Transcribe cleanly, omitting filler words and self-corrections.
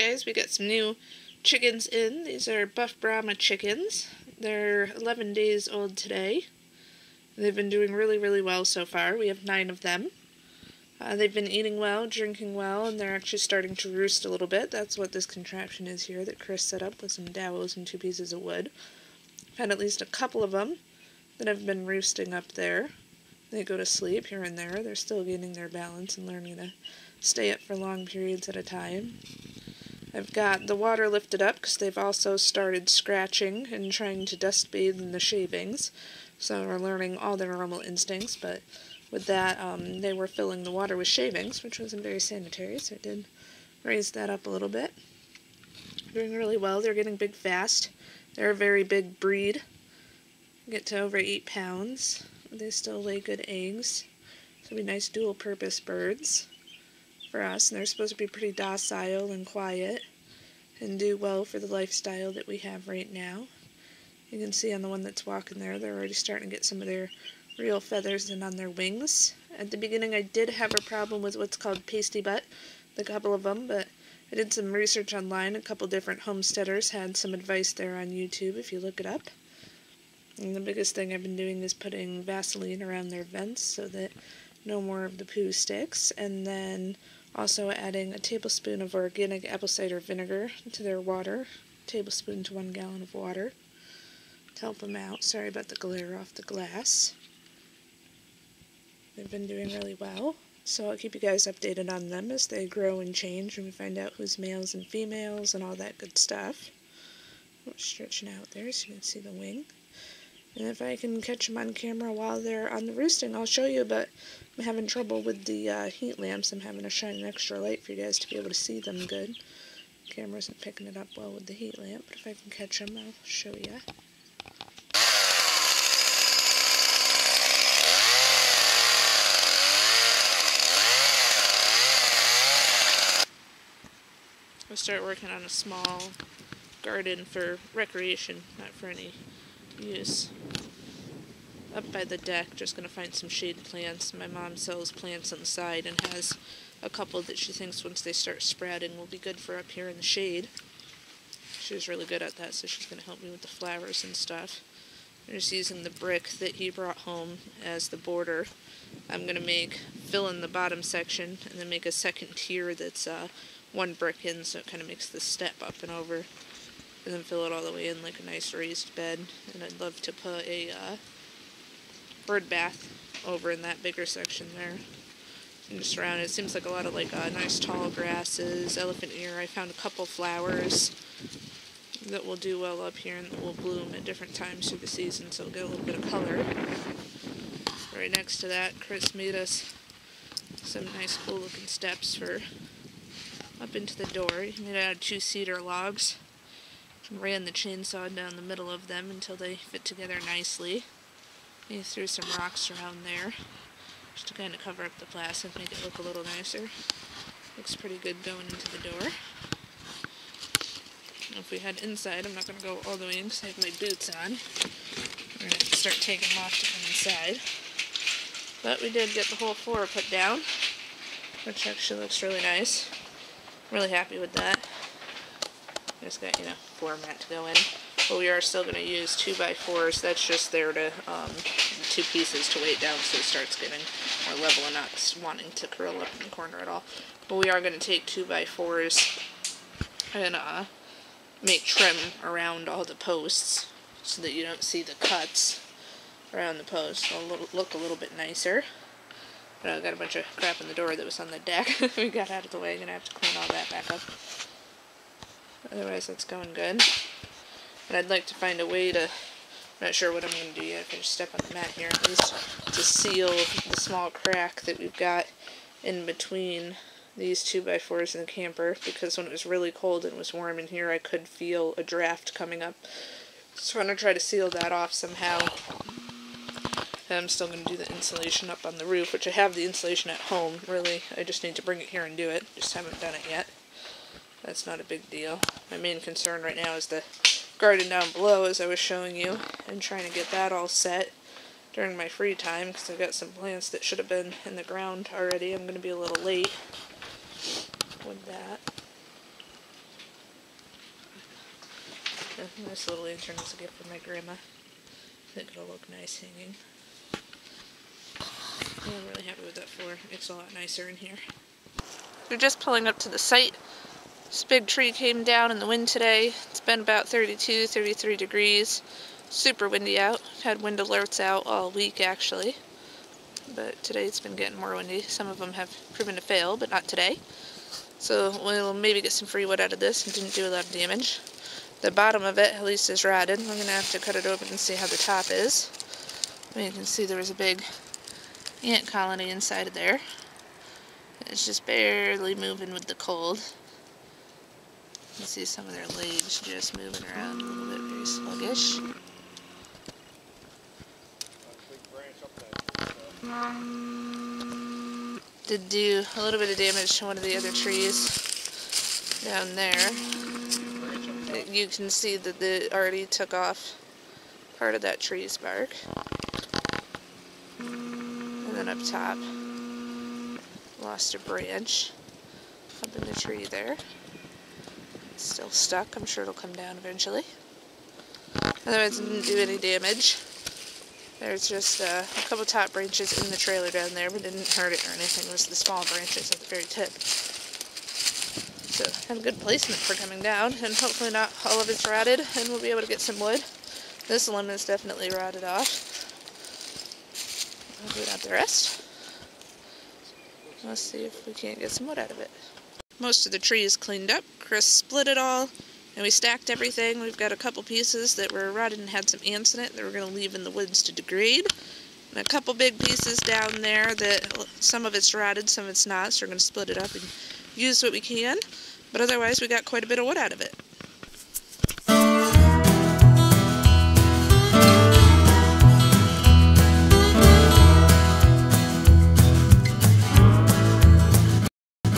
guys, we got some new chickens in. These are Buff Brahma chickens. They're 11 days old today. They've been doing really, really well so far. We have 9 of them. They've been eating well, drinking well, and they're actually starting to roost a little bit. That's what this contraption is here that Chris set up with some dowels and 2 pieces of wood. I've had at least a couple of them that have been roosting up there. They go to sleep here and there. They're still gaining their balance and learning to stay up for long periods at a time. I've got the water lifted up because they've also started scratching and trying to dust bathe in the shavings. So we're learning all their normal instincts, but with that, they were filling the water with shavings, which wasn't very sanitary, so I did raise that up a little bit. Doing really well. They're getting big fast. They're a very big breed. Get to over 8 pounds. They still lay good eggs. So it'll be nice dual-purpose birds for us, and they're supposed to be pretty docile and quiet and do well for the lifestyle that we have right now. You can see on the one that's walking there, they're already starting to get some of their real feathers in on their wings. At the beginning I did have a problem with what's called pasty butt, a couple of them, but I did some research online. A couple different homesteaders had some advice there on YouTube if you look it up. And the biggest thing I've been doing is putting Vaseline around their vents so that no more of the poo sticks, and then also adding a tablespoon of organic apple cider vinegar to their water, a tablespoon to 1 gallon of water, to help them out. Sorry about the glare off the glass. They've been doing really well, so I'll keep you guys updated on them as they grow and change and we find out who's males and females and all that good stuff. Stretching out there so you can see the wing. And if I can catch them on camera while they're on the roosting, I'll show you, but I'm having trouble with the heat lamps. I'm having to shine an extra light for you guys to be able to see them good. The camera isn't picking it up well with the heat lamp, but if I can catch them, I'll show you. We'll start working on a small garden for recreation, not for any use. Up by the deck, just going to find some shade plants. My mom sells plants on the side and has a couple that she thinks once they start sprouting will be good for up here in the shade. She was really good at that, so she's going to help me with the flowers and stuff. I'm just using the brick that he brought home as the border. I'm going to fill in the bottom section and then make a second tier that's 1 brick in, so it kind of makes the step up and over. And then fill it all the way in like a nice raised bed. And I'd love to put a bird bath over in that bigger section there. And just around it seems like a lot of like nice tall grasses, elephant ear. I found a couple flowers that will do well up here and that will bloom at different times through the season, so we'll get a little bit of color. Right next to that, Chris made us some nice cool looking steps for up into the door. He made it out of 2 cedar logs. And ran the chainsaw down the middle of them until they fit together nicely. He threw some rocks around there just to kind of cover up the plastic, make it look a little nicer. Looks pretty good going into the door. If we head inside, I'm not going to go all the way in because I have my boots on. We're going to start taking them off to come inside. But we did get the whole floor put down, which actually looks really nice. Really happy with that. Just got, floor mat to go in. But we are still going to use 2x4s. That's just there to, 2 pieces to weight down so it starts getting more level and not wanting to curl up in the corner at all. But we are going to take 2x4s and make trim around all the posts so that you don't see the cuts around the posts. It'll look a little bit nicer. But I got a bunch of crap in the door that was on the deck. We got out of the way. I'm going to have to clean all that back up. Otherwise, that's going good. And I'd like to find a way to, I'm not sure what I'm going to do yet, if I just step on the mat here, at least to seal the small crack that we've got in between these 2x4s and the camper, because when it was really cold and it was warm in here, I could feel a draft coming up. So I'm going to try to seal that off somehow. And I'm still going to do the insulation up on the roof, which I have the insulation at home, really. I just need to bring it here and do it. Just haven't done it yet. That's not a big deal. My main concern right now is the garden down below, as I was showing you, and trying to get that all set during my free time, because I've got some plants that should have been in the ground already. I'm going to be a little late with that. This little lantern is a gift from my grandma. I think it'll look nice hanging. I'm really happy with that floor. It's a lot nicer in here. We're just pulling up to the site. This big tree came down in the wind today. It's been about 32, 33 degrees. Super windy out. Had wind alerts out all week actually. But today it's been getting more windy. Some of them have proven to fail, but not today. So we'll maybe get some free wood out of this. It didn't do a lot of damage. The bottom of it at least is rotted. We're going to have to cut it open and see how the top is. You can see there was a big ant colony inside of there. It's just barely moving with the cold. You can see some of their legs just moving around a little bit, very sluggish. Did do a little bit of damage to one of the other trees down there. You can see that it already took off part of that tree's bark. And then up top, lost a branch up in the tree there. It's still stuck. I'm sure it'll come down eventually. Otherwise, it didn't do any damage. There's just a couple top branches in the trailer down there, but didn't hurt it or anything. It was the small branches at the very tip. So, have a good placement for coming down, and hopefully not all of it's rotted, and we'll be able to get some wood. This limb is definitely rotted off. I'll do out the rest. Let's see if we can't get some wood out of it. Most of the tree is cleaned up. Chris split it all, and we stacked everything. We've got a couple pieces that were rotted and had some ants in it that we're going to leave in the woods to degrade. And a couple big pieces down there that some of it's rotted, some of it's not, so we're going to split it up and use what we can. But otherwise, we got quite a bit of wood out of it.